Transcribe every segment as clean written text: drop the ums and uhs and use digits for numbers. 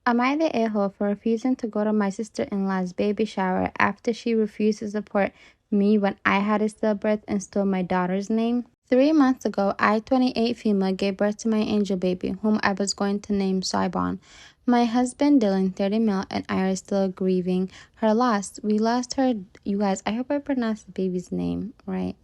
Am I the a-hole for refusing to go to my sister-in-law's baby shower after she refused to support me when I had a stillbirth and stole my daughter's name? 3 months ago, I, 28 female, gave birth to my angel baby, whom I was going to name Saibon. My husband, Dylan, 30 male, and I are still grieving her loss. We lost her, you guys, I hope I pronounced the baby's name right.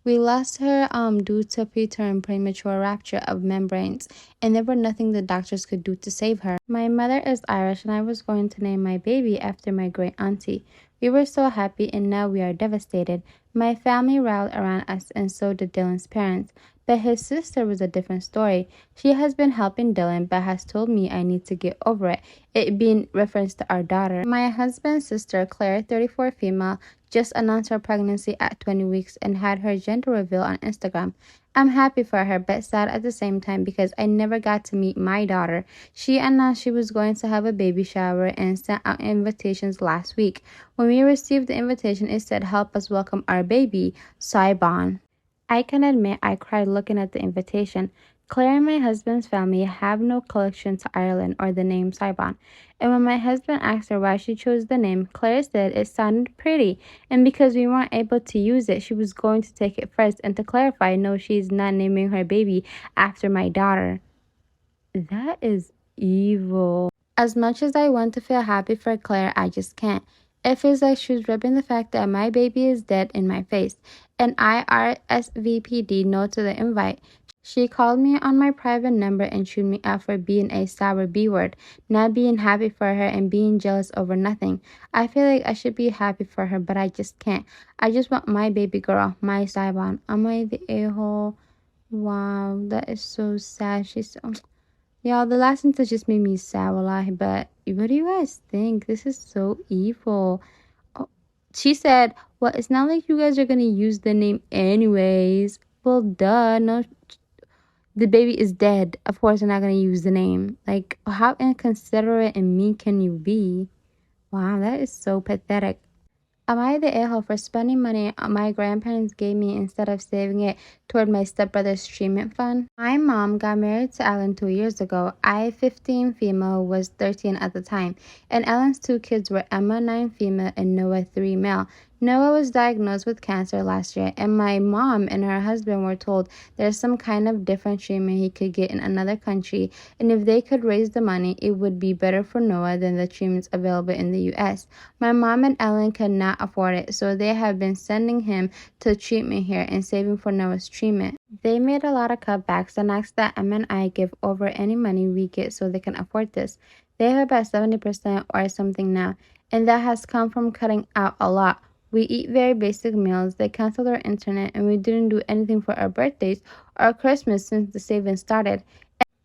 We lost her due to preterm premature rupture of membranes, and there was nothing the doctors could do to save her. My mother is Irish, and I was going to name my baby after my great auntie. We were so happy, and now we are devastated. My family rallied around us, and so did Dylan's parents. But his sister was a different story. She has been helping Dylan, but has told me I need to get over it, it being reference to our daughter. My husband's sister, Claire, 34 female, just announced her pregnancy at 20 weeks and had her gender reveal on Instagram. I'm happy for her, but sad at the same time because I never got to meet my daughter. She announced she was going to have a baby shower and sent out invitations last week. When we received the invitation, it said, "Help us welcome our baby, Saibon." I can admit I cried looking at the invitation. Claire and my husband's family have no connection to Ireland or the name Saibon. And when my husband asked her why she chose the name, Claire said it sounded pretty, and because we weren't able to use it, she was going to take it first. And to clarify, no, she's not naming her baby after my daughter. That is evil. As much as I want to feel happy for Claire, I just can't. It feels like she's rubbing the fact that my baby is dead in my face, and I RSVP'd no to the invite. She called me on my private number and chewed me out for being a sour B word, not being happy for her and being jealous over nothing. I feel like I should be happy for her, but I just can't. I just want my baby girl, my Saibon. Am I the a-hole? Wow, that is so sad. She's so... Y'all, the last sentence just made me sad, wallahi, but what do you guys think? This is so evil. Oh, she said, well, it's not like you guys are gonna use the name anyways. Well, duh, no, the baby is dead. Of course, they're not gonna use the name. Like, how inconsiderate and mean can you be? Wow, that is so pathetic. Am I the a-hole for spending money my grandparents gave me instead of saving it toward my stepbrother's treatment fund? My mom got married to Alan 2 years ago. I, 15 female, was 13 at the time, and Alan's two kids were Emma, 9 female, and Noah, 3 male. Noah was diagnosed with cancer last year, and my mom and her husband were told there's some kind of different treatment he could get in another country, and if they could raise the money, it would be better for Noah than the treatments available in the U.S. My mom and Ellen could not afford it, so they have been sending him to treatment here and saving for Noah's treatment. They made a lot of cutbacks and asked that Emma and I give over any money we get so they can afford this. They have about 70% or something now, and that has come from cutting out a lot. We eat very basic meals, they canceled our internet, and we didn't do anything for our birthdays or Christmas since the savings started.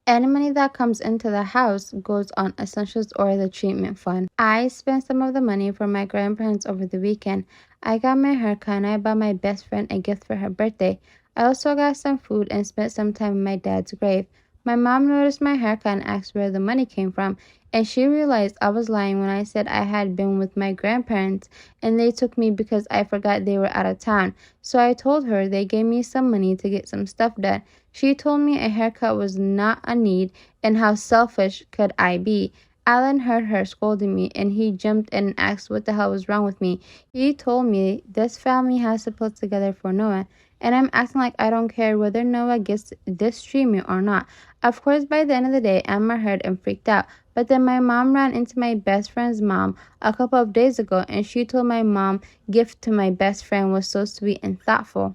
Any money that comes into the house goes on essentials or the treatment fund. I spent some of the money for my grandparents over the weekend. I got my haircut and I bought my best friend a gift for her birthday. I also got some food and spent some time at my dad's grave. My mom noticed my haircut and asked where the money came from, and she realized I was lying when I said I had been with my grandparents and they took me because I forgot they were out of town. So I told her they gave me some money to get some stuff done. She told me a haircut was not a need and how selfish could I be. Alan heard her scolding me and he jumped in and asked what the hell was wrong with me. He told me this family has to put together for Noah, and I'm acting like I don't care whether Noah gets this treatment or not. Of course, by the end of the day, Emma heard and freaked out. But then my mom ran into my best friend's mom a couple of days ago, and she told my mom gift to my best friend was so sweet and thoughtful.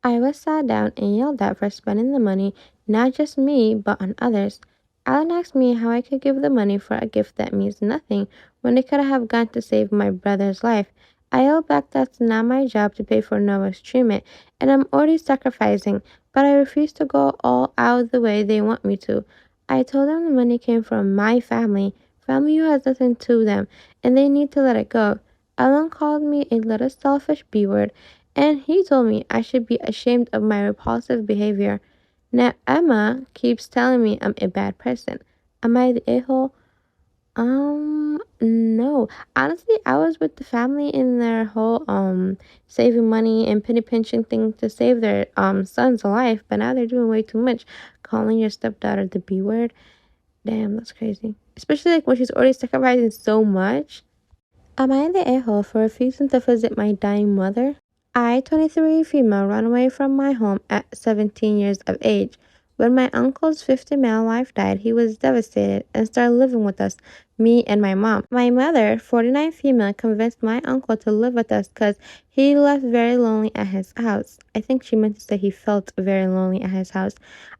I was sat down and yelled at for spending the money, not just me, but on others. Alan asked me how I could give the money for a gift that means nothing when it could have gone to save my brother's life. I yelled back that's not my job to pay for Noah's treatment, and I'm already sacrificing, but I refuse to go all out the way they want me to. I told them the money came from my family who has nothing to them, and they need to let it go. Alan called me a little selfish B word, and he told me I should be ashamed of my repulsive behavior. Now Emma keeps telling me I'm a bad person. Am I the a-hole? No. Honestly, I was with the family in their whole saving money and penny pinching thing to save their son's life, but now they're doing way too much, calling your stepdaughter the B word. Damn, that's crazy. Especially like when she's already sacrificing so much. Am I the a-hole for refusing to visit my dying mother? I, 23 female, ran away from my home at 17 years of age. When my uncle's 50 male wife died, he was devastated and started living with us, me and my mom. My mother, 49 female, convinced my uncle to live with us because he left very lonely at his house. I think she meant to say he felt very lonely at his house.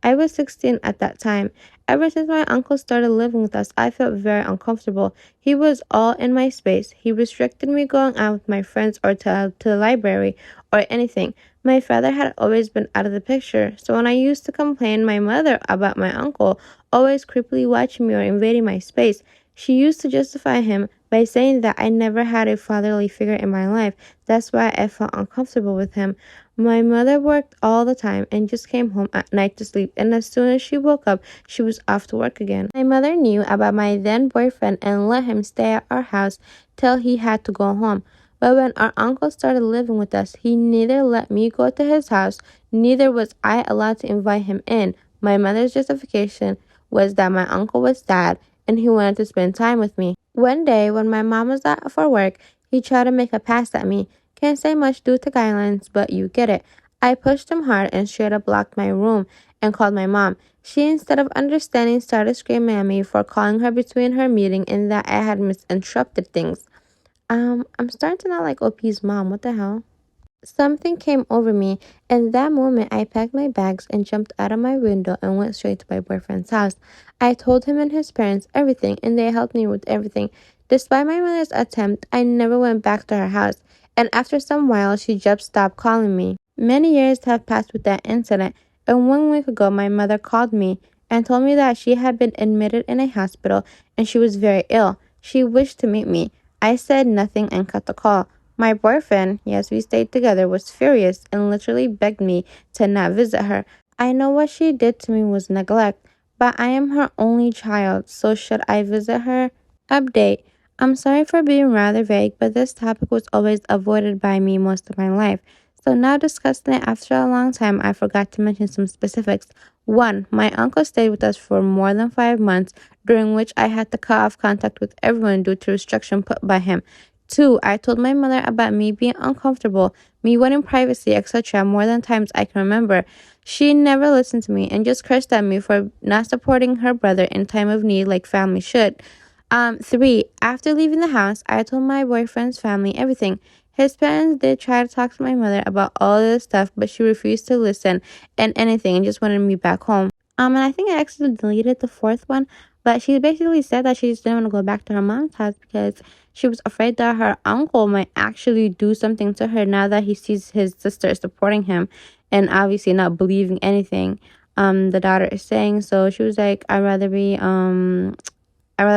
I was 16 at that time. Ever since my uncle started living with us, I felt very uncomfortable. He was all in my space. He restricted me going out with my friends or to the library or anything. My father had always been out of the picture, so when I used to complain my mother about my uncle always creepily watching me or invading my space, she used to justify him by saying that I never had a fatherly figure in my life. That's why I felt uncomfortable with him. My mother worked all the time and just came home at night to sleep, and as soon as she woke up, she was off to work again. My mother knew about my then boyfriend and let him stay at our house till he had to go home. But when our uncle started living with us, he neither let me go to his house, neither was I allowed to invite him in. My mother's justification was that my uncle was sad and he wanted to spend time with me. One day, when my mom was out for work, he tried to make a pass at me. Can't say much due to guidelines, but you get it. I pushed him hard and straight up locked my room and called my mom. She, instead of understanding, started screaming at me for calling her between her meeting and that I had misinterpreted things. I'm starting to not like OP's mom. What the hell? Something came over me, and that moment I packed my bags and jumped out of my window and went straight to my boyfriend's house. I told him and his parents everything, and they helped me with everything. Despite my mother's attempt, I never went back to her house, and after some while, she just stopped calling me. Many years have passed with that incident, and 1 week ago, my mother called me and told me that she had been admitted in a hospital and she was very ill. She wished to meet me. I said nothing and cut the call. My boyfriend, yes, we stayed together, was furious and literally begged me to not visit her. I know what she did to me was neglect, but I am her only child, so should I visit her? Update. I'm sorry for being rather vague, but this topic was always avoided by me most of my life. So now discussing it after a long time, I forgot to mention some specifics. 1. My uncle stayed with us for more than 5 months, during which I had to cut off contact with everyone due to restriction put by him. 2. I told my mother about me being uncomfortable, me wanting privacy, etc. more than times I can remember. She never listened to me and just cursed at me for not supporting her brother in time of need like family should. 3. After leaving the house, I told my boyfriend's family everything. His parents did try to talk to my mother about all this stuff, but she refused to listen and anything and just wanted me back home. And I think I actually deleted the fourth one, but she basically said that she just didn't want to go back to her mom's house because she was afraid that her uncle might actually do something to her now that he sees his sister supporting him and obviously not believing anything the daughter is saying. So she was like, I'd rather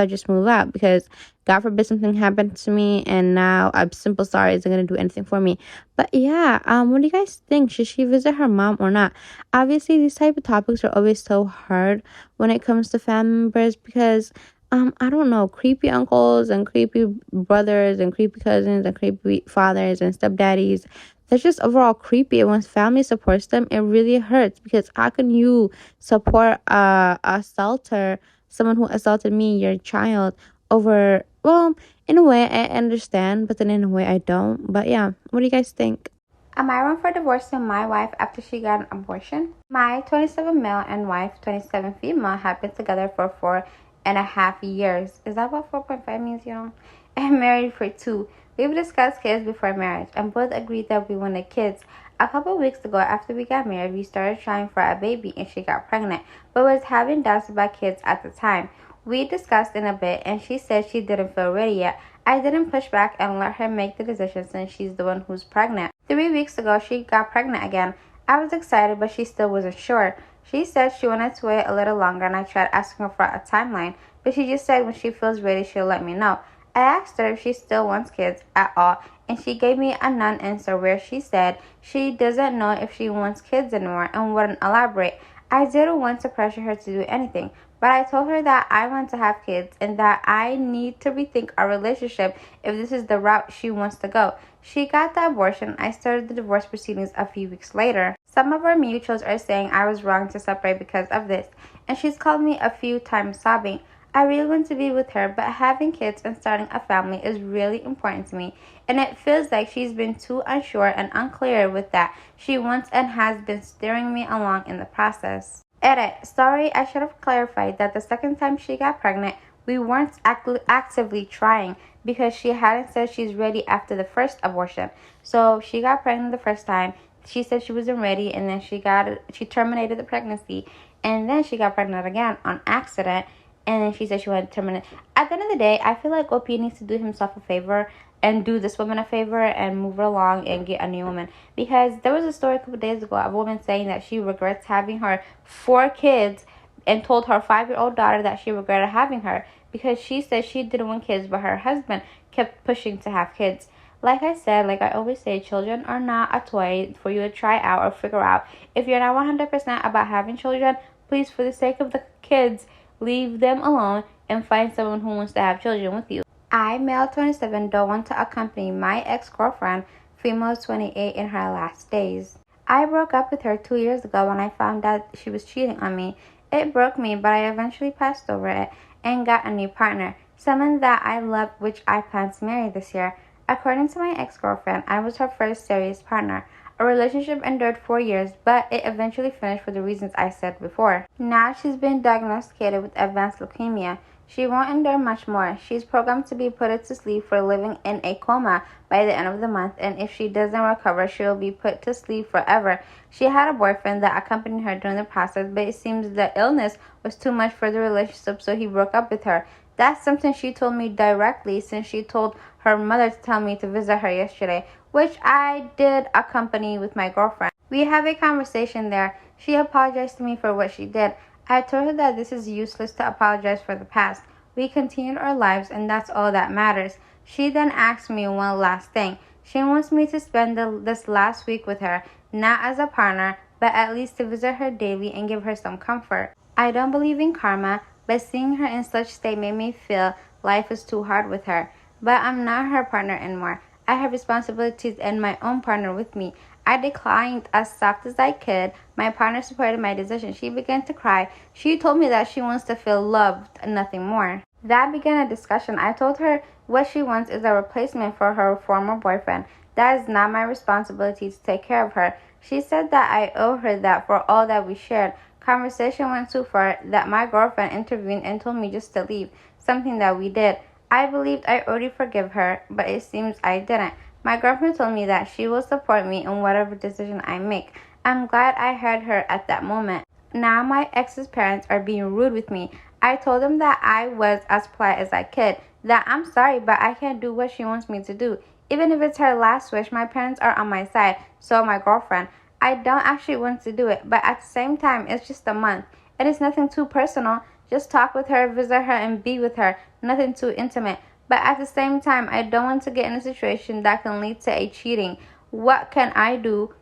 just move out because God forbid something happened to me and now a simple sorry isn't gonna do anything for me. But yeah, what do you guys think? Should she visit her mom or not? Obviously these type of topics are always so hard when it comes to family members because I don't know, creepy uncles and creepy brothers and creepy cousins and creepy fathers and stepdaddies. They're just overall creepy. And when family supports them, it really hurts because how can you support a assaulter, someone who assaulted me, your child, over, well, in a way I understand, but then in a way I don't. But yeah, what do you guys think? Am I wrong for divorcing my wife after she got an abortion? My 27 male and wife, 27 female, have been together for 4.5 years. Is that what 4.5 means, y'all? And married for 2. We've discussed kids before marriage and both agreed that we wanted kids. A couple weeks ago, after we got married, we started trying for a baby and she got pregnant, but was having doubts about kids at the time. We discussed in a bit and she said she didn't feel ready yet. I didn't push back and let her make the decision since she's the one who's pregnant. 3 weeks ago, she got pregnant again. I was excited, but she still wasn't sure. She said she wanted to wait a little longer and I tried asking her for a timeline, but she just said when she feels ready, she'll let me know. I asked her if she still wants kids at all, and she gave me a non-answer where she said she doesn't know if she wants kids anymore and wouldn't elaborate. I didn't want to pressure her to do anything, But I told her that I want to have kids and that I need to rethink our relationship if this is the route she wants to go. She got the abortion. I started the divorce proceedings a few weeks later. Some of our mutuals are saying I was wrong to separate because of this, and she's called me a few times sobbing. I really want to be with her, but having kids and starting a family is really important to me, and it feels like she's been too unsure and unclear with that. She wants and has been steering me along in the process. Edit. Sorry, I should have clarified that the second time she got pregnant, we weren't actively trying because she hadn't said she's ready after the first abortion. So she got pregnant the first time. She said she wasn't ready, and then she terminated the pregnancy, and then she got pregnant again on accident, and then she said she wanted to terminate. At the end of the day, I feel like OP needs to do himself a favor and do this woman a favor and move her along and get a new woman. Because there was a story a couple days ago of a woman saying that she regrets having her 4 kids and told her 5-year-old daughter that she regretted having her because she said she didn't want kids, but her husband kept pushing to have kids. Like I said, like I always say, children are not a toy for you to try out or figure out. If you're not 100% about having children, please, for the sake of the kids, leave them alone and find someone who wants to have children with you. I, male 27, don't want to accompany my ex-girlfriend, female 28, in her last days. I broke up with her 2 years ago when I found out she was cheating on me. It broke me, but I eventually passed over it and got a new partner, someone that I love, which I plan to marry this year. According to my ex-girlfriend, I was her first serious partner. Our relationship endured 4 years, but it eventually finished for the reasons I said before. Now she's been diagnosticated with advanced leukemia. She won't endure much more. She's programmed to be put to sleep for living in a coma by the end of the month, and if she doesn't recover, she will be put to sleep forever. She had a boyfriend that accompanied her during the process, but it seems the illness was too much for the relationship, so he broke up with her. That's something she told me directly, since she told her mother to tell me to visit her yesterday, which I did accompany with my girlfriend. We have a conversation there. She apologized to me for what she did. I told her that this is useless to apologize for the past. We continued our lives, and that's all that matters. She then asked me one last thing. She wants me to spend this last week with her, not as a partner, but at least to visit her daily and give her some comfort. I don't believe in karma, but seeing her in such state made me feel life is too hard with her. But I'm not her partner anymore. I have responsibilities and my own partner with me. I declined as soft as I could. My partner supported my decision. She began to cry. She told me that she wants to feel loved and nothing more. That began a discussion. I told her what she wants is a replacement for her former boyfriend. That is not my responsibility to take care of her. She said that I owe her that for all that we shared. Conversation went too far that my girlfriend intervened and told me just to leave, something that we did. I believed I already forgive her, but it seems I didn't. My girlfriend told me that she will support me in whatever decision I make. I'm glad I heard her at that moment. Now my ex's parents are being rude with me. I told them that I was as polite as I could, that I'm sorry, but I can't do what she wants me to do. Even if it's her last wish, my parents are on my side, so my girlfriend. I don't actually want to do it, but at the same time, it's just a month. And it's nothing too personal. Just talk with her, visit her, and be with her. Nothing too intimate. But at the same time, I don't want to get in a situation that can lead to a cheating. What can I do?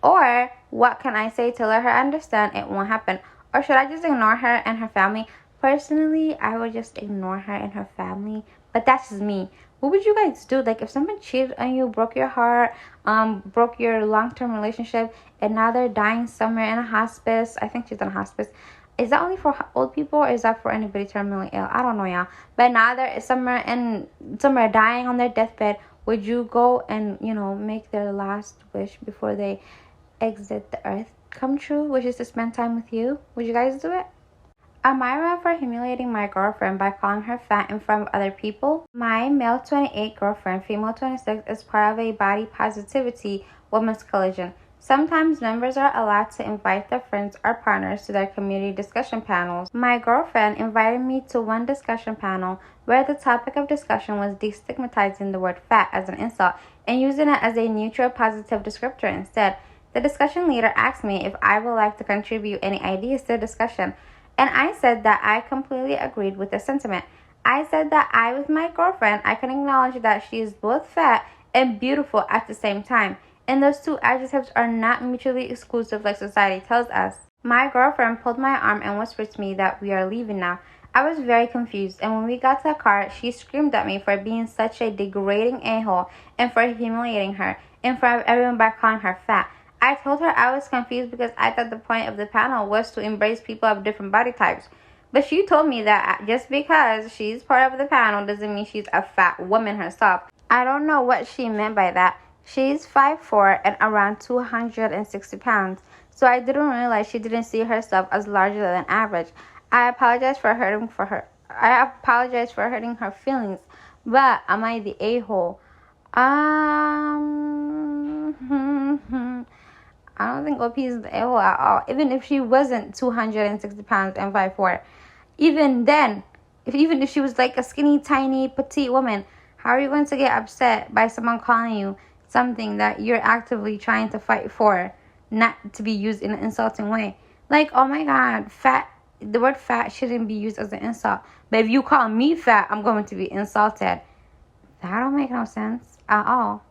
Or what can I say to let her understand it won't happen? Or should I just ignore her and her family? Personally, I would just ignore her and her family. But that's just me. What would you guys do? Like, if someone cheated on you, broke your heart, broke your long-term relationship, and now they're dying somewhere in a hospice. I think she's in a hospice. Is that only for old people, or is that for anybody terminally ill? I don't know, y'all. But now they're somewhere dying on their deathbed. Would you go and, make their last wish before they exit the earth come true, which is to spend time with you? Would you guys do it? Am I wrong for humiliating my girlfriend by calling her fat in front of other people? My male 28 girlfriend, female 26, is part of a body positivity women's collision. Sometimes members are allowed to invite their friends or partners to their community discussion panels. My girlfriend invited me to one discussion panel where the topic of discussion was destigmatizing the word fat as an insult and using it as a neutral positive descriptor instead. The discussion leader asked me if I would like to contribute any ideas to the discussion, and I said that I completely agreed with the sentiment. I said that with my girlfriend, I can acknowledge that she is both fat and beautiful at the same time, and those two adjectives are not mutually exclusive like society tells us. My girlfriend pulled my arm and whispered to me that we are leaving now. I was very confused, and when we got to the car, she screamed at me for being such a degrading a-hole and for humiliating her in front of everyone by calling her fat. I told her I was confused because I thought the point of the panel was to embrace people of different body types. But she told me that just because she's part of the panel doesn't mean she's a fat woman herself. I don't know what she meant by that. She's 5'4" and around 260 pounds, so I didn't realize she didn't see herself as larger than average. I apologize for hurting her feelings, but am I the a-hole? I don't think OP is the a-hole at all. Even if she wasn't 260 pounds and 5'4", even then, even if she was like a skinny, tiny, petite woman, how are you going to get upset by someone calling you something that you're actively trying to fight for, not to be used in an insulting way? Like, oh my God, fat. The word fat shouldn't be used as an insult. But if you call me fat, I'm going to be insulted. That don't make no sense at all.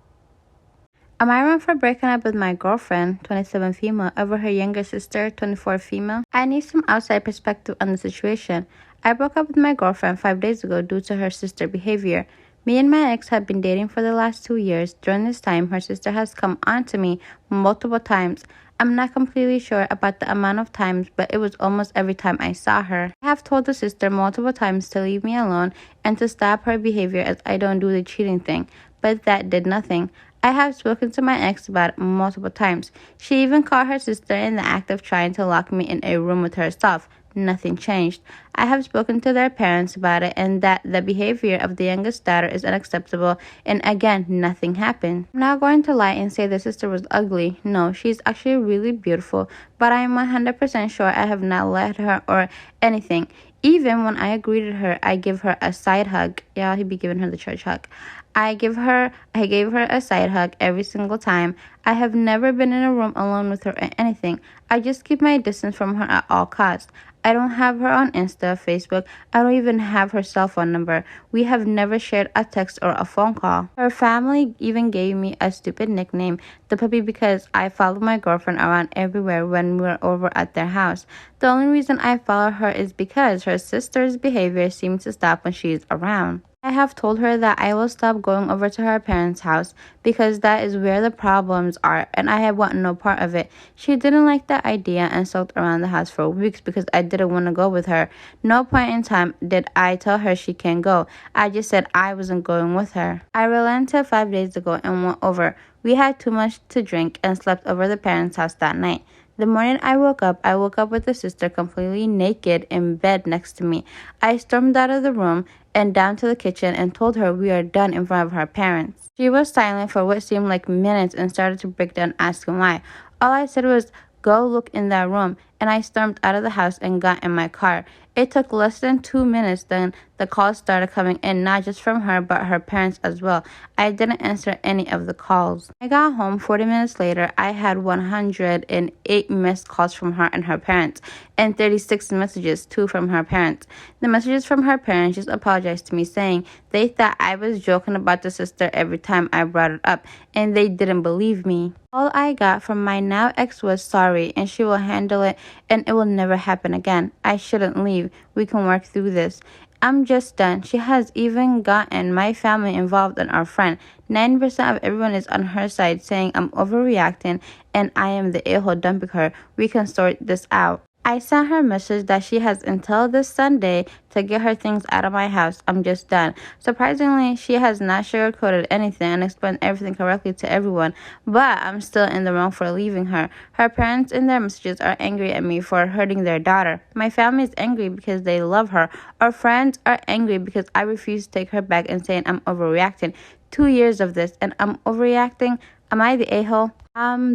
Am I wrong for breaking up with my girlfriend, 27 female, over her younger sister, 24 female? I need some outside perspective on the situation. I broke up with my girlfriend 5 days ago due to her sister behavior. Me and my ex have been dating for the last 2 years. During this time, her sister has come on to me multiple times. I'm not completely sure about the amount of times, but it was almost every time I saw her. I have told the sister multiple times to leave me alone and to stop her behavior as I don't do the cheating thing, but that did nothing. I have spoken to my ex about it multiple times. She even caught her sister in the act of trying to lock me in a room with herself. Nothing changed. I have spoken to their parents about it and that the behavior of the youngest daughter is unacceptable, and again, nothing happened. I'm not going to lie and say the sister was ugly. No, she's actually really beautiful, but I am 100% sure I have not let her or anything. Even when I greeted her, I give her a side hug. Yeah, he'd be giving her the church hug. I gave her a side hug every single time. I have never been in a room alone with her or anything. I just keep my distance from her at all costs. I don't have her on Insta, Facebook. I don't even have her cell phone number. We have never shared a text or a phone call. Her family even gave me a stupid nickname, the puppy, because I follow my girlfriend around everywhere when we're over at their house. The only reason I follow her is because her sister's behavior seems to stop when she's around. I have told her that I will stop going over to her parents' house because that is where the problems are and I want no part of it. She didn't like the idea and sulked around the house for weeks because I didn't want to go with her. No point in time did I tell her she can't go. I just said I wasn't going with her. I relented 5 days ago and went over. We had too much to drink and slept over the parents' house that night. The morning I woke up with the sister completely naked in bed next to me. I stormed out of the room and down to the kitchen and told her we are done in front of her parents. She was silent for what seemed like minutes and started to break down asking why. All I said was, "Go look in that room," and I stormed out of the house and got in my car. It took less than 2 minutes, then the calls started coming in, not just from her, but her parents as well. I didn't answer any of the calls. I got home 40 minutes later. I had 108 missed calls from her and her parents, and 36 messages, too, from her parents. The messages from her parents just apologized to me, saying they thought I was joking about the sister every time I brought it up, and they didn't believe me. All I got from my now ex was sorry, and she will handle it, and it will never happen again. I shouldn't leave. We can work through this. I'm just done. She has even gotten my family involved and our friend. 90% of everyone is on her side saying I'm overreacting and I am the a-hole dumping her. We can sort this out. I sent her a message that she has until this Sunday to get her things out of my house. I'm just done. Surprisingly, she has not sugarcoated anything and explained everything correctly to everyone, but I'm still in the wrong for leaving her. Her parents in their messages are angry at me for hurting their daughter. My family is angry because they love her. Our friends are angry because I refuse to take her back and saying I'm overreacting. 2 years of this and I'm overreacting. Am I the a-hole?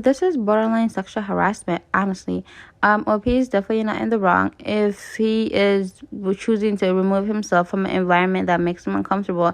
This is borderline sexual harassment, honestly. OP is definitely not in the wrong if he is choosing to remove himself from an environment that makes him uncomfortable,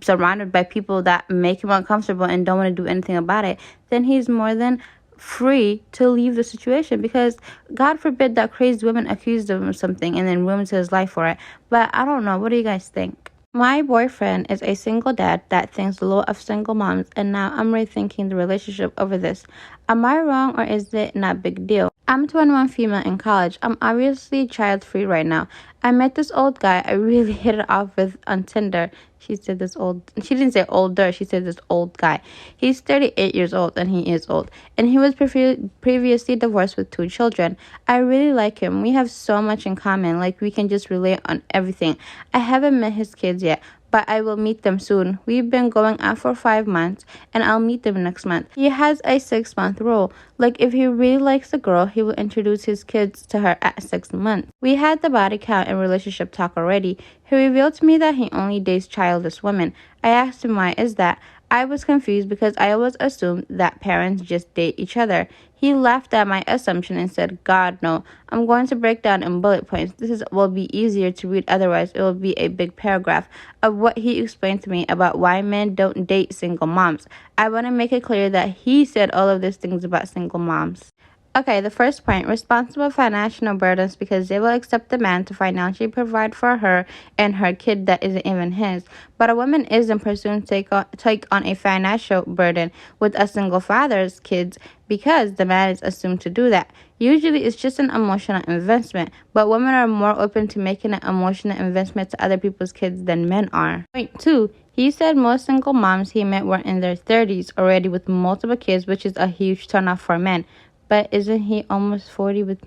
surrounded by people that make him uncomfortable and don't want to do anything about it. Then he's more than free to leave the situation, because God forbid that crazy woman accused him of something and then ruins his life for it. But I don't know. What do you guys think? My boyfriend is a single dad that thinks low of single moms, and now I'm rethinking the relationship over this. Am I wrong or is it not big deal? I'm 21 female in college. I'm obviously child free right now. I met this old guy I really hit it off with on Tinder. She didn't say older, she said this old guy. He's 38 years old and he is old. And he was previously divorced with 2 children. I really like him. We have so much in common. Like, we can just relate on everything. I haven't met his kids yet, but I will meet them soon. We've been going out for 5 months, and I'll meet them next month. He has a 6-month rule. Like, if he really likes a girl, he will introduce his kids to her at 6 months. We had the body count and relationship talk already. He revealed to me that he only dates childless women. I asked him why is that. I was confused because I always assumed that parents just date each other. He laughed at my assumption and said, God, no. I'm going to break down in bullet points. Will be easier to read, otherwise it will be a big paragraph of what he explained to me about why men don't date single moms. I want to make it clear that he said all of these things about single moms. Okay, the first point, responsible financial burdens, because they will accept the man to financially provide for her and her kid that isn't even his. But a woman isn't presumed to take on a financial burden with a single father's kids because the man is assumed to do that. Usually it's just an emotional investment, but women are more open to making an emotional investment to other people's kids than men are. Point 2. He said most single moms he met were in their 30s already with multiple kids, which is a huge turnoff for men. But isn't he almost 40 with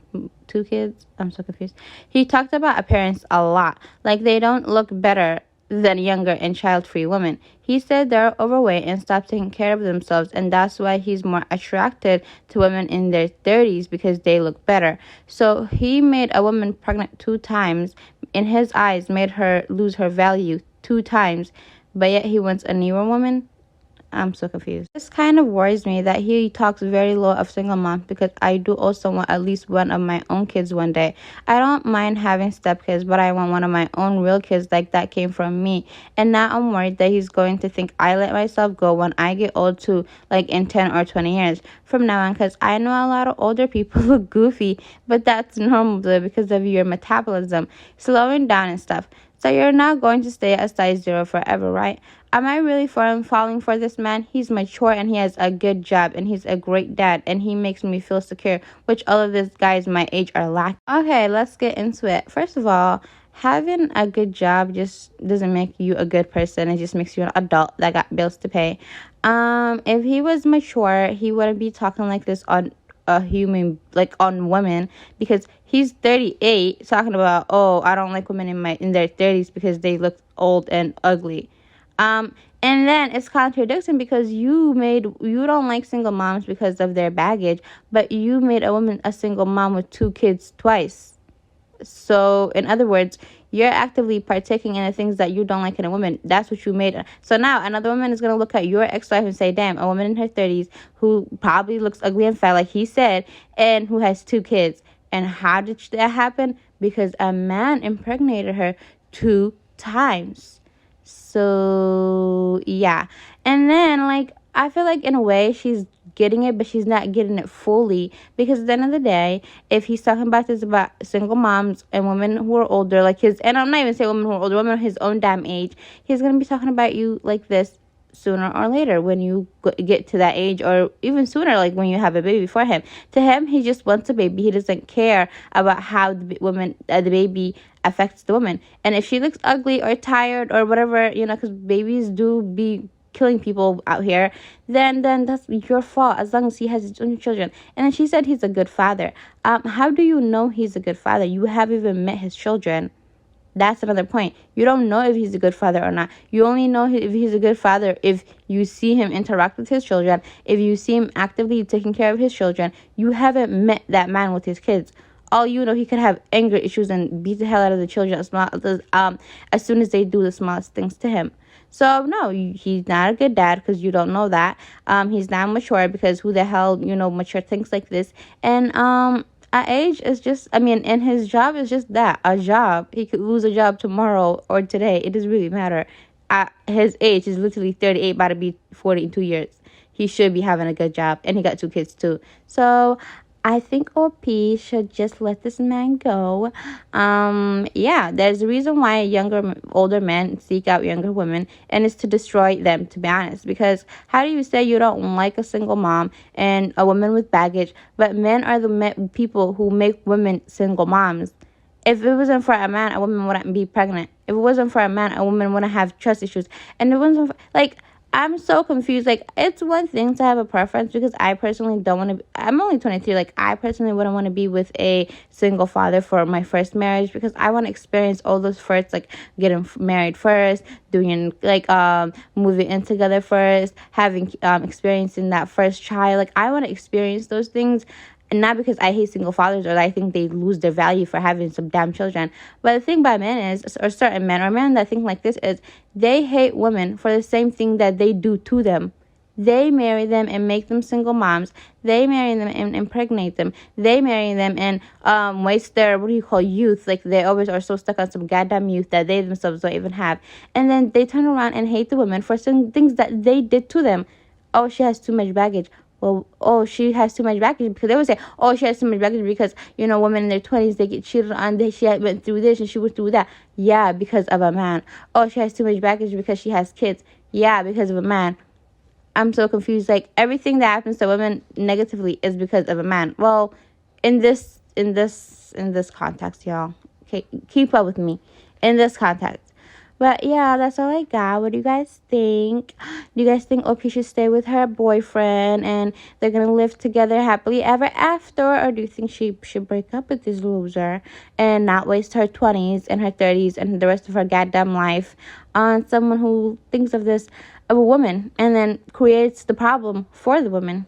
2 kids? I'm so confused. He talked about appearance a lot. Like, they don't look better than younger and child-free women. He said they're overweight and stopped taking care of themselves, and that's why he's more attracted to women in their 30s, because they look better. So he made a woman pregnant 2 times. In his eyes, made her lose her value 2 times. But yet he wants a newer woman? I'm so confused. This kind of worries me that he talks very low of single moms, because I do also want at least one of my own kids one day. I don't mind having stepkids, but I want one of my own real kids like that came from me. And now I'm worried that he's going to think I let myself go when I get old too, like in 10 or 20 years from now on, because I know a lot of older people look goofy, but that's normal though because of your metabolism slowing down and stuff. So you're not going to stay at size 0 forever, right? Am I really falling for this man? He's mature and he has a good job and he's a great dad and he makes me feel secure, which all of these guys my age are lacking. Okay, let's get into it. First of all, having a good job just doesn't make you a good person. It just makes you an adult that got bills to pay. If he was mature, he wouldn't be talking like this on a human, like on women, because he's 38 talking about, oh, I don't like women in their 30s because they look old and ugly. And then it's contradicting because you don't like single moms because of their baggage, but you made a woman a single mom with 2 kids twice. So in other words, you're actively partaking in the things that you don't like in a woman. That's what you made. So now another woman is going to look at your ex-wife and say, damn, a woman in her 30s who probably looks ugly and fat like he said, and who has 2 kids. And how did that happen? Because a man impregnated her 2 times. So yeah. And then, like, I feel like in a way she's getting it, but she's not getting it fully, because at the end of the day, if he's talking about this about single moms and women who are older, like his, and I'm not even saying women who are older, women his own damn age, he's gonna be talking about you like this sooner or later when you get to that age, or even sooner, like when you have a baby for him. To him, he just wants a baby. He doesn't care about how the baby affects the woman. And if she looks ugly or tired or whatever, because babies do be killing people out here, then that's your fault, as long as he has his own children. And then she said he's a good father. How do you know he's a good father? You haven't even met his children. That's another point. You don't know if he's a good father or not. You only know if he's a good father if you see him interact with his children, if you see him actively taking care of his children. You haven't met that man with his kids. All you know, he could have anger issues and beat the hell out of the children as soon as they do the smallest things to him. So no, he's not a good dad because you don't know that. He's not mature because who the hell mature thinks like this. And our age is just, and his job is just that, a job. He could lose a job tomorrow or today. It doesn't really matter. At his age, is literally 38, about to be 40 in 2 years. He should be having a good job, and he got 2 kids too. So I think OP should just let this man go. Yeah, there's a reason why older men seek out younger women, and it's to destroy them, to be honest. Because how do you say you don't like a single mom and a woman with baggage, but men are the people who make women single moms? If it wasn't for a man, a woman wouldn't be pregnant. If it wasn't for a man, a woman wouldn't have trust issues. And it wasn't like, I'm so confused. Like, it's one thing to have a preference because I personally don't want to. I'm only 23. Like, I personally wouldn't want to be with a single father for my first marriage because I want to experience all those firsts, like getting married first, doing like moving in together first, having experiencing that first child. Like, I want to experience those things. And not because I hate single fathers or I think they lose their value for having some damn children. But the thing by men is, or certain men, or men that think like this is, they hate women for the same thing that they do to them. They marry them and make them single moms. They marry them and impregnate them. They marry them and waste their, what do you call, youth. Like, they always are so stuck on some goddamn youth that they themselves don't even have. And then they turn around and hate the women for some things that they did to them. Oh, she has too much baggage. Well, oh, she has too much baggage, because they would say, oh, she has too much baggage because, women in their 20s, they get cheated on, she had went through this and she went through that. Yeah, because of a man. Oh, she has too much baggage because she has kids. Yeah, because of a man. I'm so confused. Like, everything that happens to women negatively is because of a man. Well, in this context, y'all. Okay, keep up with me. In this context. But yeah, that's all I got. What do you guys think? Do you guys think OP should stay with her boyfriend and they're gonna live together happily ever after? Or do you think she should break up with this loser and not waste her 20s and her 30s and the rest of her goddamn life on someone who thinks of this of a woman and then creates the problem for the woman?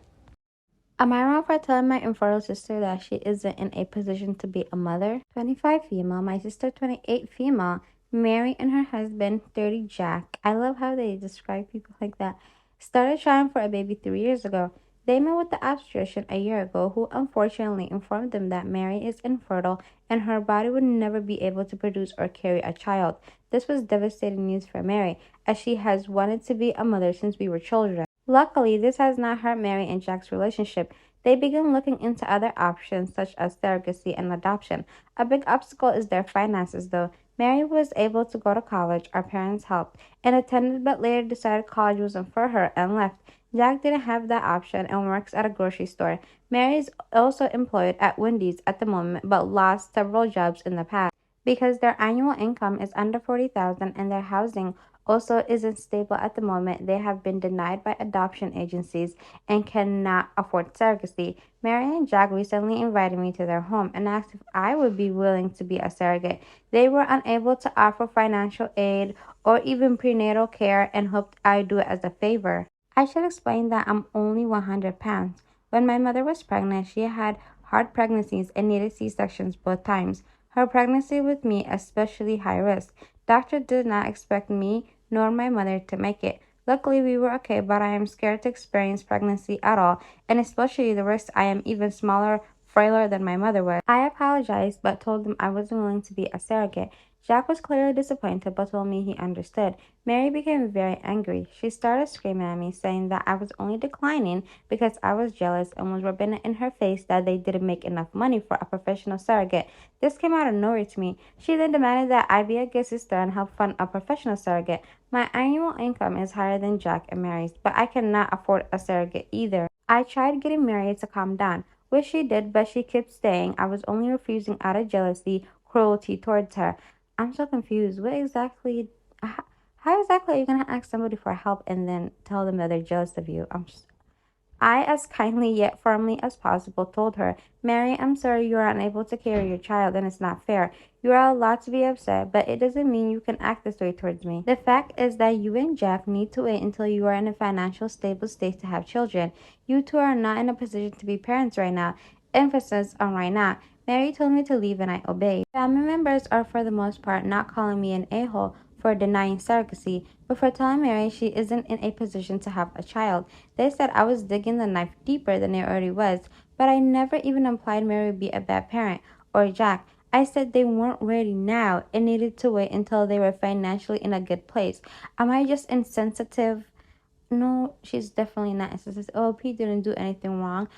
Am I wrong for telling my infertile sister that she isn't in a position to be a mother? 25 female, my sister 28 female, Mary and her husband 30 Jack. I love how they describe people like that. Started trying for a baby 3 years ago. They met with the obstetrician a year ago, who unfortunately informed them that Mary is infertile and her body would never be able to produce or carry a child. This was devastating news for Mary, as she has wanted to be a mother since we were children. Luckily, this has not hurt Mary and Jack's relationship. They begin looking into other options such as surrogacy and adoption. A big obstacle is their finances, though. Mary was able to go to college, our parents helped, and attended, but later decided college wasn't for her and left. Jack didn't have that option and works at a grocery store. Mary is also employed at Wendy's at the moment, but lost several jobs in the past because their annual income is under 40,000 and their housing also isn't stable at the moment. They have been denied by adoption agencies and cannot afford surrogacy. Mary and Jack recently invited me to their home and asked if I would be willing to be a surrogate. They were unable to offer financial aid or even prenatal care and hoped I'd do it as a favor. I should explain that I'm only 100 pounds. When my mother was pregnant, she had hard pregnancies and needed C-sections both times. Her pregnancy with me especially high risk. Doctor did not expect me nor my mother to make it. Luckily, we were okay, but I am scared to experience pregnancy at all, and especially the risk. I am even smaller, frailer than my mother was. I apologized, but told them I wasn't willing to be a surrogate. Jack was clearly disappointed, but told me he understood. Mary became very angry. She started screaming at me, saying that I was only declining because I was jealous and was rubbing it in her face that they didn't make enough money for a professional surrogate. This came out of nowhere to me. She then demanded that I be a good sister and help fund a professional surrogate. My annual income is higher than Jack and Mary's, but I cannot afford a surrogate either. I tried getting Mary to calm down, which she did, but she kept saying I was only refusing out of jealousy, cruelty towards her. I'm so confused. What exactly? How exactly are you gonna ask somebody for help and then tell them that they're jealous of you? I, as kindly yet firmly as possible, told her, Mary, I'm sorry you are unable to carry your child, and it's not fair. You are allowed to be upset, but it doesn't mean you can act this way towards me. The fact is that you and Jack need to wait until you are in a financial stable state to have children. You two are not in a position to be parents right now. Emphasis on right now. Mary told me to leave and I obeyed. Family members are for the most part not calling me an a-hole for denying surrogacy, but for telling Mary she isn't in a position to have a child. They said I was digging the knife deeper than it already was, but I never even implied Mary would be a bad parent, or Jack. I said they weren't ready now and needed to wait until they were financially in a good place. Am I just insensitive? No, she's definitely not insensitive. Oh, P didn't do anything wrong.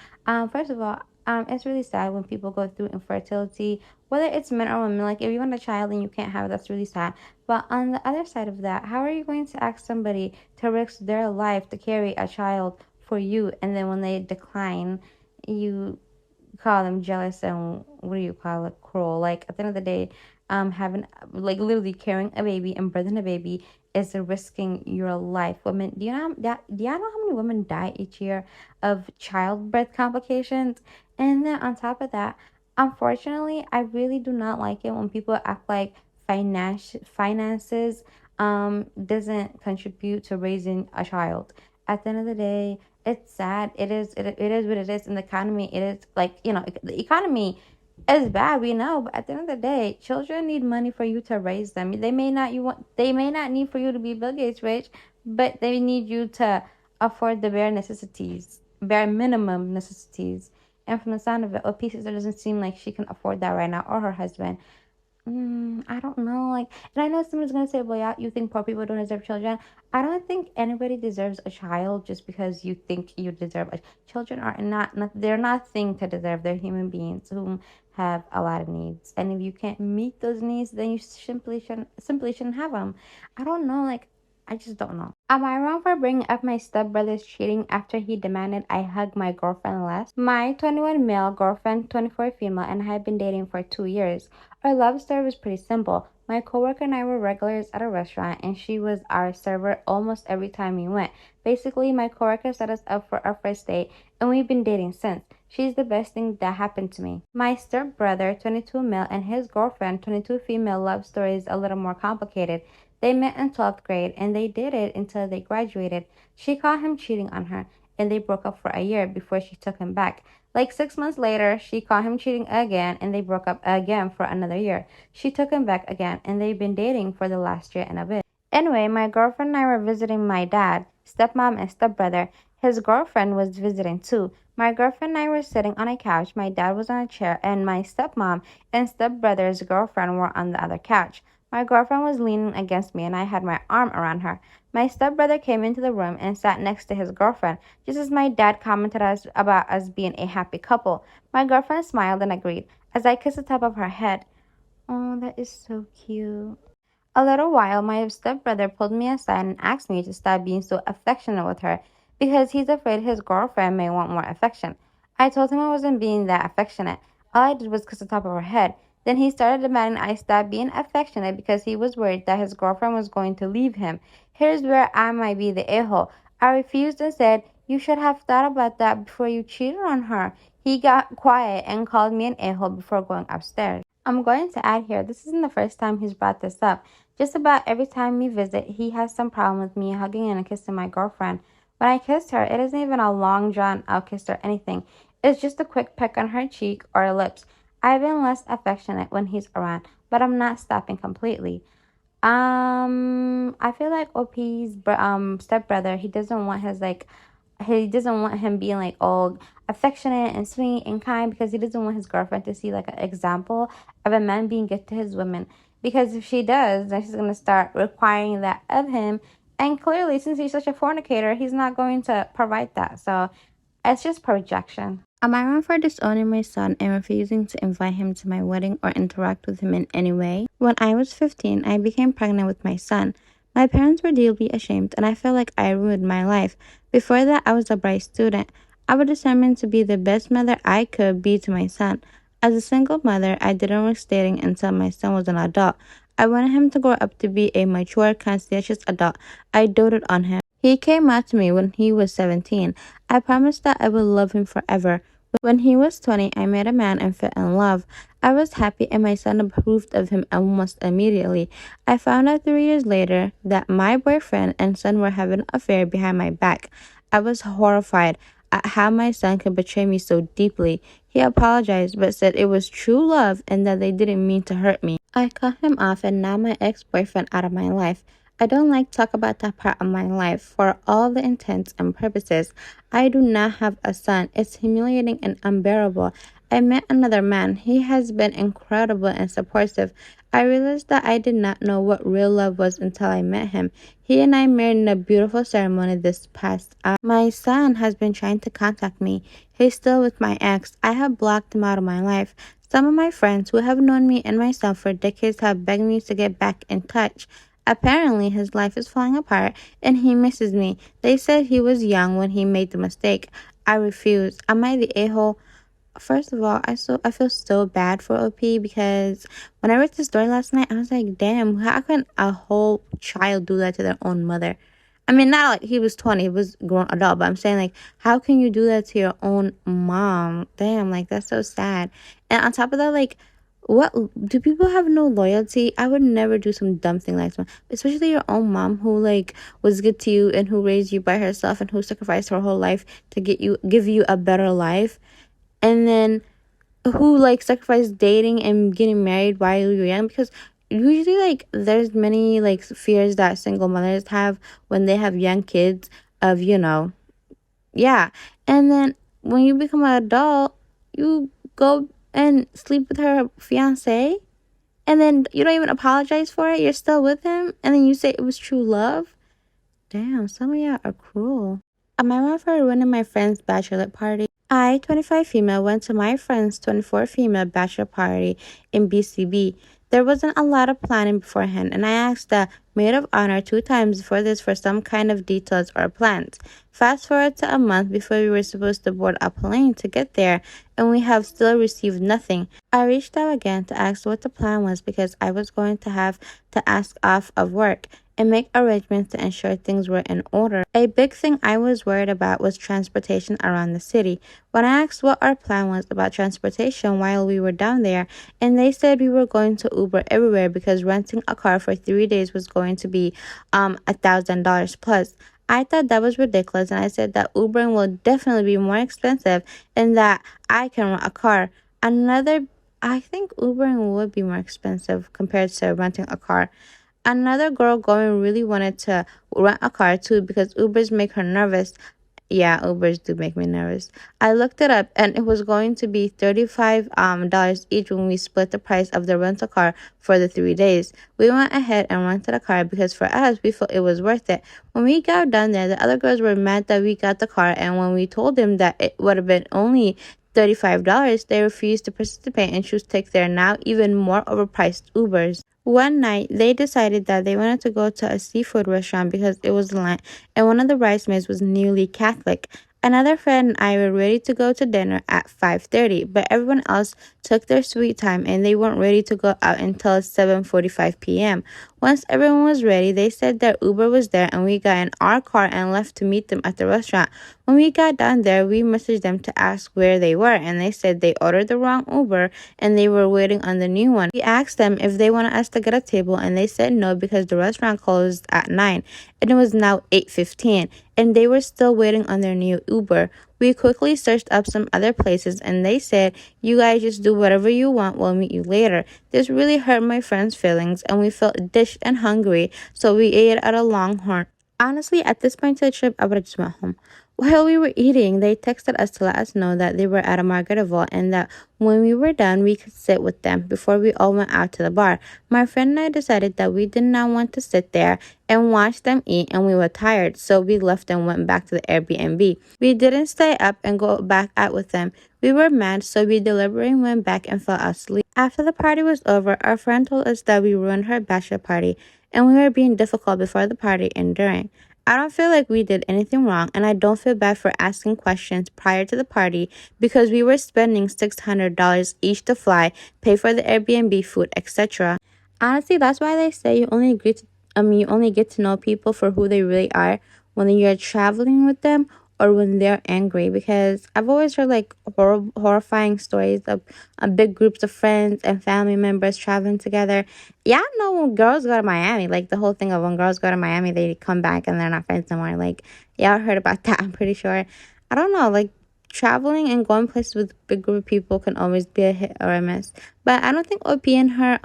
First of all, It's really sad when people go through infertility, whether it's men or women. Like if you want a child and you can't have it, that's really sad. But on the other side of that, how are you going to ask somebody to risk their life to carry a child for you, and then when they decline, you call them jealous and what do you call it, cruel? Like at the end of the day, having like literally carrying a baby and birthing a baby is risking your life. Women, do you know how many women die each year of childbirth complications? And then on top of that, unfortunately, I really do not like it when people act like finances doesn't contribute to raising a child. At the end of the day, it's sad. It is what it is in the economy. It is like, the economy is bad, we know, but at the end of the day, children need money for you to raise them. They may not need for you to be Bill Gates rich, but they need you to afford the bare minimum necessities. And from the sound of it, OP sister doesn't seem like she can afford that right now, or her husband. I don't know. Like, and I know somebody's gonna say, "Well, yeah, you think poor people don't deserve children." I don't think anybody deserves a child just because you think you deserve a. Children are not they're not thing to deserve. They're human beings who have a lot of needs, and if you can't meet those needs, then you simply shouldn't have them. I don't know. Like, I just don't know. Am I wrong for bringing up my stepbrother's cheating after he demanded I hug my girlfriend less? My 21 male girlfriend, 24 female, and I had been dating for 2 years. Our love story was pretty simple. My coworker and I were regulars at a restaurant, and she was our server almost every time we went. Basically, my coworker set us up for our first date, and we've been dating since. She's the best thing that happened to me. My stepbrother, 22 male, and his girlfriend, 22 female, love story is a little more complicated. They met in 12th grade, and they dated until they graduated. She caught him cheating on her, and they broke up for a year before she took him back. Like 6 months later, she caught him cheating again, and they broke up again for another year. She took him back again, and they've been dating for the last year and a bit. Anyway, my girlfriend and I were visiting my dad, stepmom, and stepbrother. His girlfriend was visiting too. My girlfriend and I were sitting on a couch, my dad was on a chair, and my stepmom and stepbrother's girlfriend were on the other couch. My girlfriend was leaning against me, and I had my arm around her. My stepbrother came into the room and sat next to his girlfriend, just as my dad commented about us being a happy couple. My girlfriend smiled and agreed, as I kissed the top of her head. Oh, that is so cute. A little while, my stepbrother pulled me aside and asked me to stop being so affectionate with her because he's afraid his girlfriend may want more affection. I told him I wasn't being that affectionate. All I did was kiss the top of her head. Then he started demanding I stop being affectionate because he was worried that his girlfriend was going to leave him. Here's where I might be the a-hole. I refused and said, "You should have thought about that before you cheated on her." He got quiet and called me an a-hole before going upstairs. I'm going to add here, this isn't the first time he's brought this up. Just about every time we visit, he has some problem with me hugging and kissing my girlfriend. When I kissed her, it isn't even a long drawn out kiss or anything. It's just a quick peck on her cheek or lips. I've been less affectionate when he's around, but I'm not stopping completely. I feel like OP's stepbrother, he doesn't want him being like all affectionate and sweet and kind because he doesn't want his girlfriend to see like an example of a man being good to his women. Because if she does, then she's gonna start requiring that of him. And clearly, since he's such a fornicator, he's not going to provide that. So it's just projection. Am I wrong for disowning my son and refusing to invite him to my wedding or interact with him in any way? When I was 15, I became pregnant with my son. My parents were deeply ashamed, and I felt like I ruined my life. Before that, I was a bright student. I was determined to be the best mother I could be to my son. As a single mother, I didn't risk dating until my son was an adult. I wanted him to grow up to be a mature, conscientious adult. I doted on him. He came out to me when he was 17. I promised that I would love him forever. When he was 20, I met a man and fell in love. I was happy and my son approved of him almost immediately. I found out 3 years later that my boyfriend and son were having an affair behind my back. I was horrified at how my son could betray me so deeply. He apologized but said it was true love and that they didn't mean to hurt me. I cut him off and now my ex-boyfriend out of my life. I don't like to talk about that part of my life for all the intents and purposes. I do not have a son. It's humiliating and unbearable. I met another man. He has been incredible and supportive. I realized that I did not know what real love was until I met him. He and I married in a beautiful ceremony this past August. My son has been trying to contact me. He's still with my ex. I have blocked him out of my life. Some of my friends who have known me and my son for decades have begged me to get back in touch. Apparently, his life is falling apart and he misses me. They said he was young when he made the mistake. I refuse. Am I the a-hole? First of all, I feel so bad for OP because when I read the story last night, I was like, damn, how can a whole child do that to their own mother? I mean, not like he was 20, he was grown adult, but I'm saying like, how can you do that to your own mom? Damn, like that's so sad. And on top of that, like, what do people have no loyalty? I would never do some dumb thing like that, especially your own mom who like was good to you and who raised you by herself and who sacrificed her whole life to give you a better life, and then who like sacrificed dating and getting married while you're young, because usually like there's many like fears that single mothers have when they have young kids of yeah, and then when you become an adult you go and sleep with her fiance and then you don't even apologize for it, you're still with him, and then you say it was true love. Damn, some of y'all are cruel. On my mind for ruining my friend's bachelorette party. I, 25 female, went to my friend's 24 female bachelor party in BCB. There wasn't a lot of planning beforehand, and I asked the maid of honor 2 times before this for some kind of details or plans. Fast forward to a month before we were supposed to board a plane to get there, and we have still received nothing. I reached out again to ask what the plan was because I was going to have to ask off of work and make arrangements to ensure things were in order. A big thing I was worried about was transportation around the city. When I asked what our plan was about transportation while we were down there, and they said we were going to Uber everywhere because renting a car for 3 days was going to be $1,000 plus. I thought that was ridiculous, and I said that Ubering will definitely be more expensive and that I can rent a car. I think Ubering would be more expensive compared to renting a car. Another girl going really wanted to rent a car too because Ubers make her nervous. Yeah, Ubers do make me nervous. I looked it up and it was going to be $35 dollars each when we split the price of the rental car for the 3 days. We went ahead and rented a car because for us we felt it was worth it. When we got down there, the other girls were mad that we got the car, and when we told them that it would have been only $35, they refused to participate and chose to take their now even more overpriced Ubers. One night, they decided that they wanted to go to a seafood restaurant because it was Lent, and one of the bridesmaids was newly Catholic. Another friend and I were ready to go to dinner at 5:30, but everyone else took their sweet time and they weren't ready to go out until 7:45 p.m. Once everyone was ready, they said their Uber was there and we got in our car and left to meet them at the restaurant. When we got down there, we messaged them to ask where they were, and they said they ordered the wrong Uber and they were waiting on the new one. We asked them if they wanted us to get a table, and they said no because the restaurant closed at 9 and it was now 8:15 and they were still waiting on their new Uber. We quickly searched up some other places and they said, "You guys just do whatever you want, we'll meet you later." This really hurt my friend's feelings and we felt dished and hungry, so we ate at a Longhorn. Honestly, at this point of the trip, I would have just went home. While we were eating, they texted us to let us know that they were at a Margaritaville and that when we were done, we could sit with them before we all went out to the bar. My friend and I decided that we did not want to sit there and watch them eat, and we were tired, so we left and went back to the Airbnb. We didn't stay up and go back out with them. We were mad, so we deliberately went back and fell asleep. After the party was over, our friend told us that we ruined her bachelor party and we were being difficult before the party and during. I don't feel like we did anything wrong, and I don't feel bad for asking questions prior to the party because we were spending $600 each to fly, pay for the Airbnb, food, etc. Honestly, that's why they say you only get to know people for who they really are when you're traveling with them or when they're angry, because I've always heard like horrifying stories of big groups of friends and family members traveling together. Yeah, I know when girls go to Miami, like the whole thing of when girls go to Miami, they come back and they're not friends anymore. Like, yeah, I heard about that, I'm pretty sure. I don't know, like traveling and going places with a big group of people can always be a hit or a miss. But I don't think OP and her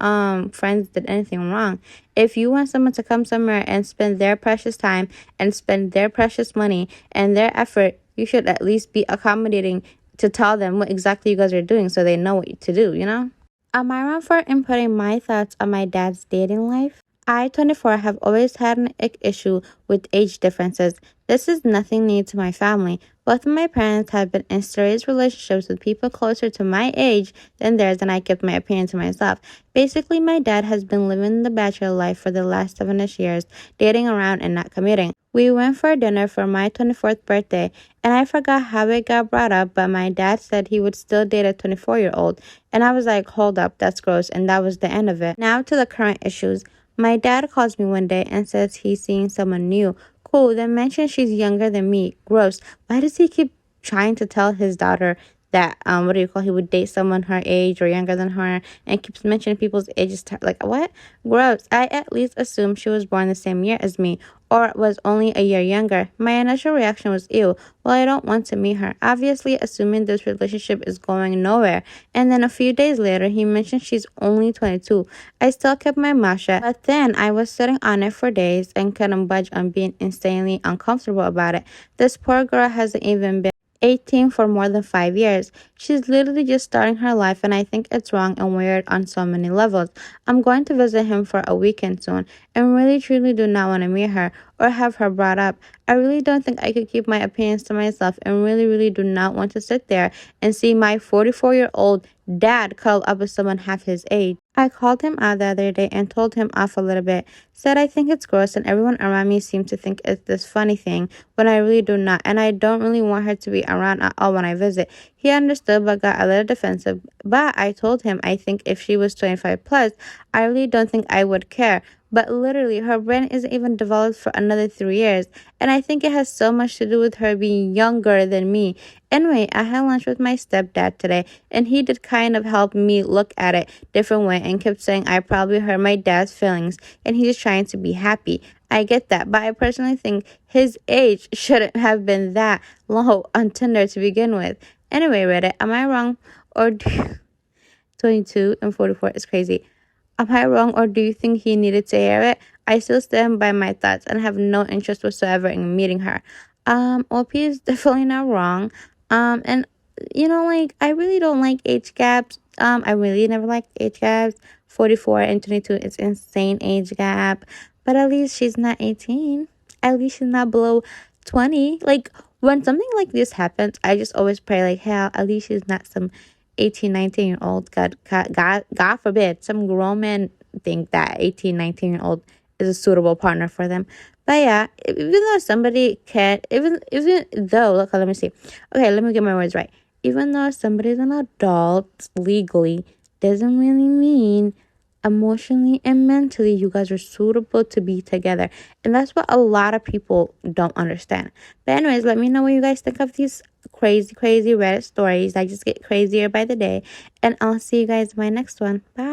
friends did anything wrong. If you want someone to come somewhere and spend their precious time and spend their precious money and their effort, you should at least be accommodating to tell them what exactly you guys are doing so they know what to do, you know? Am I wrong for inputting my thoughts on my dad's dating life? I, 24, have always had an issue with age differences. This is nothing new to my family. Both of my parents have been in serious relationships with people closer to my age than theirs, and I kept my opinion to myself. Basically, my dad has been living the bachelor life for the last 7-ish years, dating around and not committing. We went for dinner for my 24th birthday, and I forgot how it got brought up, but my dad said he would still date a 24-year-old. And I was like, hold up, that's gross. And that was the end of it. Now to the current issues. My dad calls me one day and says he's seeing someone new. Cool, then mentions she's younger than me. Gross. Why does he keep trying to tell his daughter that, he would date someone her age or younger than her and keeps mentioning people's ages? Like, what? Gross. I at least assumed she was born the same year as me or was only a year younger. My initial reaction was, ew. Well, I don't want to meet her. Obviously, assuming this relationship is going nowhere. And then a few days later, he mentioned she's only 22. I still kept my mouth shut, but then I was sitting on it for days and couldn't budge on being insanely uncomfortable about it. This poor girl hasn't even been 18 for more than 5 years. She's literally just starting her life, and I think it's wrong and weird on so many levels. I'm going to visit him for a weekend soon, and really truly do not want to meet her or have her brought up. I really don't think I could keep my opinions to myself, and really do not want to sit there and see my 44-year-old dad cuddle up with someone half his age. I called him out the other day and told him off a little bit. Said I think it's gross and everyone around me seems to think it's this funny thing when I really do not, and I don't really want her to be around at all when I visit. He understood but got a little defensive, but I told him I think if she was 25 plus, I really don't think I would care. But literally, her brain isn't even developed for another 3 years. And I think it has so much to do with her being younger than me. Anyway, I had lunch with my stepdad today, and he did kind of help me look at it different way and kept saying I probably hurt my dad's feelings and he's trying to be happy. I get that, but I personally think his age shouldn't have been that low on Tinder to begin with. Anyway, Reddit, am I wrong? Or 22 and 44 is crazy. Am I wrong, or do you think he needed to hear it? I still stand by my thoughts and have no interest whatsoever in meeting her. OP is definitely not wrong. And I really don't like age gaps. I really never liked age gaps. 44 and 22 is insane age gap. But at least she's not 18. At least she's not below 20. Like, when something like this happens, I just always pray, like, hell, at least she's not some 18, 19-year-old. God forbid, some grown men think that 18, 19-year-old is a suitable partner for them. But yeah, even though somebody can, even though, look, let me see. Okay, let me get my words right. Even though somebody's an adult legally, doesn't really mean emotionally and mentally you guys are suitable to be together. And that's what a lot of people don't understand. But anyways, let me know what you guys think of these crazy Reddit stories. I just get crazier by the day. And I'll see you guys in my next one. Bye.